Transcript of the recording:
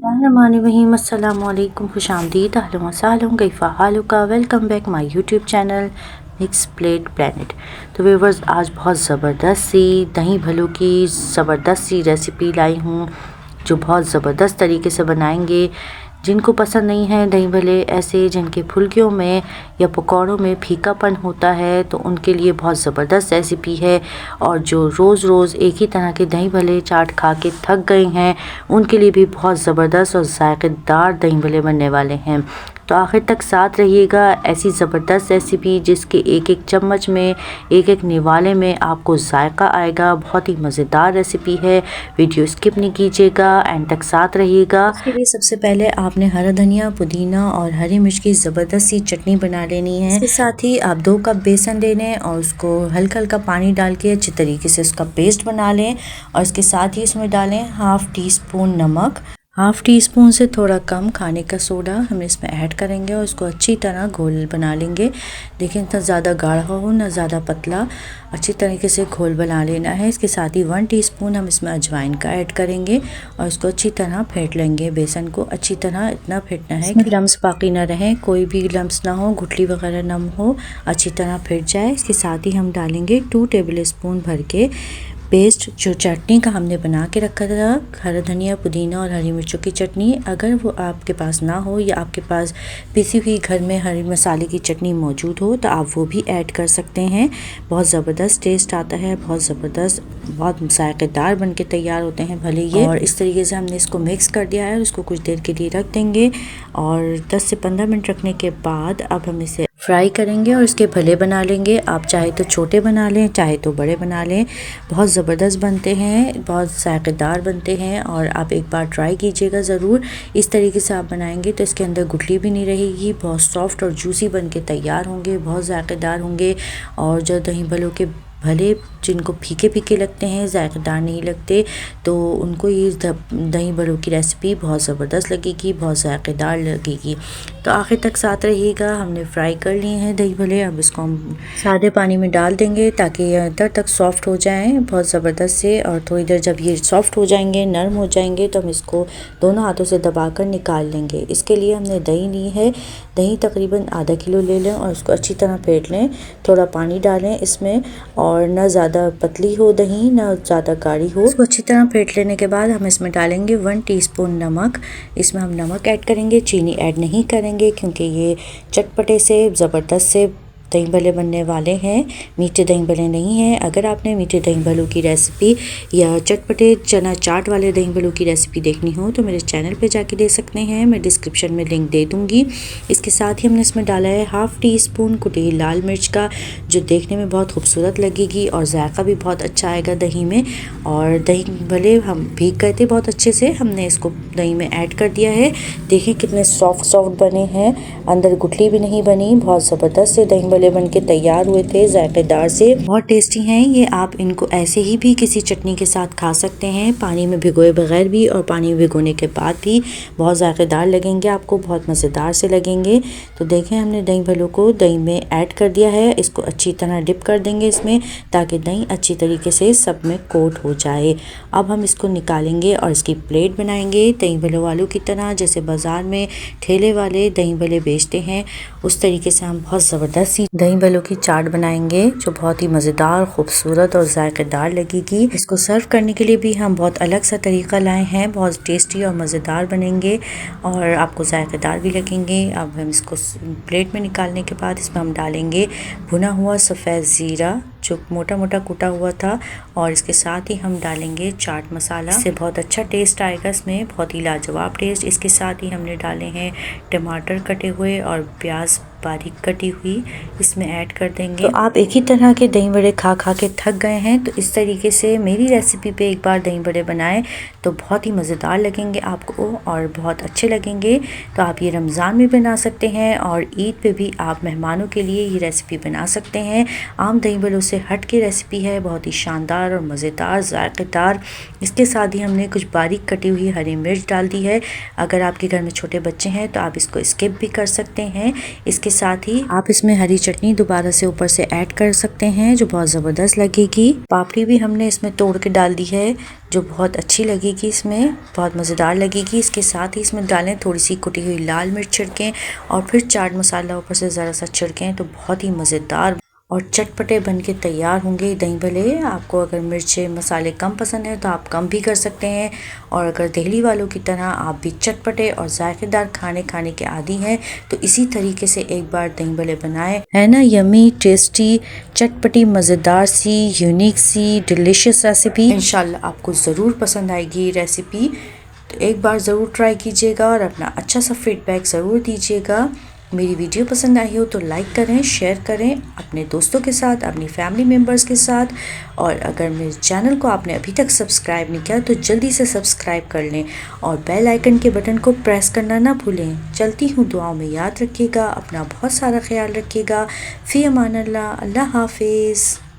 बिस्मिल्लाहिर्रहमानिर्रहीम। अस्सलामुअलैकुम, खुशामदीद, अहलन व सहलन, कैफ़ा हालुका। Welcome back my YouTube channel mix plate planet. तो व्यूअर्स, आज बहुत ज़बरदस्त सी दही भल्लों की ज़बरदस्त सी रेसिपी लाई हूँ जो बहुत ज़बरदस्त तरीके से बनाएंगे। जिनको पसंद नहीं है दही भल्ले ऐसे, जिनके फुल्कियों में या पकौड़ों में फीकापन होता है, तो उनके लिए बहुत ज़बरदस्त रेसिपी है। और जो रोज़ रोज़ एक ही तरह के दही भल्ले चाट खा के थक गए हैं, उनके लिए भी बहुत ज़बरदस्त और ज़ायक़ेदार दही भल्ले बनने वाले हैं। तो आखिर तक साथ रहिएगा। ऐसी ज़बरदस्त रेसिपी जिसके एक एक चम्मच में, एक एक निवाले में आपको जायका आएगा। बहुत ही मज़ेदार रेसिपी है। वीडियो स्किप नहीं कीजिएगा, एंड तक साथ रहिएगा। इसके लिए सबसे पहले आपने हरा धनिया, पुदीना और हरी मिर्च की ज़बरदस्त सी चटनी बना लेनी है। इसके साथ ही आप 2 कप बेसन ले लें और उसको हल्का हल्का पानी डाल के अच्छी तरीके से उसका पेस्ट बना लें। और इसके साथ ही इसमें डालें हाफ़ टी स्पून नमक, हाफ़ टी स्पून से थोड़ा कम खाने का सोडा हम इसमें ऐड करेंगे और इसको अच्छी तरह घोल बना लेंगे। देखिए, ना ज़्यादा गाढ़ा हो ना ज़्यादा पतला, अच्छी तरीके से घोल बना लेना है। इसके साथ ही 1 टीस्पून हम इसमें अजवाइन का ऐड करेंगे और इसको अच्छी तरह फेंट लेंगे। बेसन को अच्छी तरह इतना फेंटना है कि लम्स बाकी ना रहें, कोई भी लम्स ना हो, गुठली वगैरह नम हो, अच्छी तरह फेंट जाए। इसके साथ ही हम डालेंगे 2 टेबल स्पून भर के पेस्ट, जो चटनी का हमने बना के रखा था, हरा धनिया, पुदीना और हरी मिर्चों की चटनी। अगर वो आपके पास ना हो या आपके पास पिसी हुई घर में हरी मसाले की चटनी मौजूद हो, तो आप वो भी ऐड कर सकते हैं। बहुत ज़बरदस्त टेस्ट आता है, बहुत ज़बरदस्त, बहुत जायकेदार बन के तैयार होते हैं भले ये। और इस तरीके से हमने इसको मिक्स कर दिया है, उसको कुछ देर के लिए रख देंगे और 10 से 15 मिनट रखने के बाद अब हम इसे फ्राई करेंगे और इसके भले बना लेंगे। आप चाहे तो छोटे बना लें, चाहे तो बड़े बना लें। बहुत ज़बरदस्त बनते हैं, बहुत जायकेदार बनते हैं और आप एक बार ट्राई कीजिएगा ज़रूर। इस तरीके से आप बनाएंगे तो इसके अंदर गुठली भी नहीं रहेगी, बहुत सॉफ्ट और जूसी बन के तैयार होंगे, बहुत जायकेदार होंगे। और जो दही भल्लों के भले जिनको फीके फीके लगते हैं, जायकेदार नहीं लगते, तो उनको ये दही भल्लों की रेसिपी बहुत ज़बरदस्त लगेगी, बहुत जायकेदार लगेगी। तो आखिर तक साथ रहिएगा। हमने फ्राई कर लिए हैं दही भल्ले, अब इसको हम सादे पानी में डाल देंगे ताकि ये अंदर तक सॉफ्ट हो जाएं बहुत ज़बरदस्त से। और थोड़ी देर जब ये सॉफ्ट हो जाएंगे, नरम हो जाएंगे, तो हम इसको दोनों हाथों से दबाकर निकाल लेंगे। इसके लिए हमने दही ली है, दही तकरीबन आधा किलो ले लें और उसको अच्छी तरह फेंट लें। थोड़ा पानी डालें इसमें, और ना ज़्यादा पतली हो दही ना ज़्यादा गाढ़ी हो। इसको अच्छी तरह फेंट लेने के बाद हम इसमें डालेंगे 1 टीस्पून नमक। इसमें हम नमक ऐड करेंगे, चीनी ऐड नहीं करेंगे, क्योंकि ये चटपटे से ज़बरदस्त से दही भल्ले बनने वाले हैं, मीठे दही भल्ले नहीं हैं। अगर आपने मीठे दही भल्लों की रेसिपी या चटपटे चना चाट वाले दही भल्लों की रेसिपी देखनी हो तो मेरे चैनल पे जाके देख सकते हैं, मैं डिस्क्रिप्शन में लिंक दे दूँगी। इसके साथ ही हमने इसमें डाला है हाफ़ टी स्पून कुटी लाल मिर्च का, जो देखने में बहुत खूबसूरत लगेगी और जायका भी बहुत अच्छा आएगा दही में। और दही भल्ले हम भीग गए थे बहुत अच्छे से, हमने इसको दही में ऐड कर दिया है। देखिए कितने सॉफ्ट बने हैं, अंदर गुठली भी नहीं बनी, बहुत ज़बरदस्त से दही बन के तैयार हुए थे, जायकेदार से, बहुत टेस्टी हैं ये। आप इनको ऐसे ही भी किसी चटनी के साथ खा सकते हैं, पानी में भिगोए बगैर भी, और पानी में भिगोने के बाद भी बहुत जायकेदार लगेंगे आपको, बहुत मज़ेदार से लगेंगे। तो देखें, हमने दही भल्लों को दही में ऐड कर दिया है। इसको अच्छी तरह डिप कर देंगे इसमें, ताकि दही अच्छी तरीके से सब में कोट हो जाए। अब हम इसको निकालेंगे और इसकी प्लेट बनाएंगे दही भल्लों वालों की तरह, जैसे बाज़ार में ठेले वाले दही भल्ले बेचते हैं, उस तरीके से हम बहुत ज़बरदस्त सी दही भल्लों की चाट बनाएंगे, जो बहुत ही मज़ेदार, खूबसूरत और जायकेदार लगेगी। इसको सर्व करने के लिए भी हम बहुत अलग सा तरीका लाए हैं, बहुत टेस्टी और मज़ेदार बनेंगे और आपको जायकेदार भी लगेंगे। अब हम इसको प्लेट में निकालने के बाद इसमें हम डालेंगे भुना हुआ सफ़ेद ज़ीरा, जो मोटा मोटा कूटा हुआ था, और इसके साथ ही हम डालेंगे चाट मसाला, इससे बहुत अच्छा टेस्ट आएगा इसमें, बहुत ही लाजवाब टेस्ट। इसके साथ ही हमने डाले हैं टमाटर कटे हुए और प्याज बारीक कटी हुई, इसमें ऐड कर देंगे। तो आप एक ही तरह के दही बड़े खा खा के थक गए हैं, तो इस तरीके से मेरी रेसिपी पे एक बार दही बड़े बनाएं तो बहुत ही मज़ेदार लगेंगे आपको और बहुत अच्छे लगेंगे। तो आप ये रमज़ान में बना सकते हैं और ईद पे भी आप मेहमानों के लिए ये रेसिपी बना सकते हैं। आम दही बड़ों से हट के रेसिपी है, बहुत ही शानदार और मज़ेदार, जायकेदार। इसके साथ ही हमने कुछ बारीक कटी हुई हरी मिर्च डाल दी है। अगर आपके घर में छोटे बच्चे हैं तो आप इसको स्किप भी कर सकते हैं। इसके साथ ही आप इसमें हरी चटनी दोबारा से ऊपर से ऐड कर सकते हैं जो बहुत ज़बरदस्त लगेगी। पापड़ी भी हमने इसमें तोड़ के डाल दी है जो बहुत अच्छी लगेगी, इसमें बहुत मज़ेदार लगेगी। इसके साथ ही इसमें डालें थोड़ी सी कुटी हुई लाल मिर्च छिड़कें और फिर चाट मसाला ऊपर से ज़रा सा छिड़कें तो बहुत ही मज़ेदार और चटपटे बन के तैयार होंगे दही भल्ले। आपको अगर मिर्चे मसाले कम पसंद है तो आप कम भी कर सकते हैं, और अगर दिल्ली वालों की तरह आप भी चटपटे और जायकेदार खाने के आदी हैं तो इसी तरीके से एक बार दही भल्ले बनाएं। है ना यमी, टेस्टी, चटपटी, मज़ेदार सी, यूनिक सी, डिलीशियस रेसिपी। इंशाल्लाह आपको ज़रूर पसंद आएगी रेसिपी, तो एक बार ज़रूर ट्राई कीजिएगा और अपना अच्छा सा फीडबैक ज़रूर दीजिएगा। मेरी वीडियो पसंद आई हो तो लाइक करें, शेयर करें अपने दोस्तों के साथ, अपनी फैमिली मेम्बर्स के साथ, और अगर मेरे चैनल को आपने अभी तक सब्सक्राइब नहीं किया तो जल्दी से सब्सक्राइब कर लें और बेल आइकन के बटन को प्रेस करना ना भूलें। चलती हूँ, दुआओं में याद रखिएगा, अपना बहुत सारा ख्याल रखिएगा। फ़ी अमान अल्लाह, अल्लाह हाफिज़।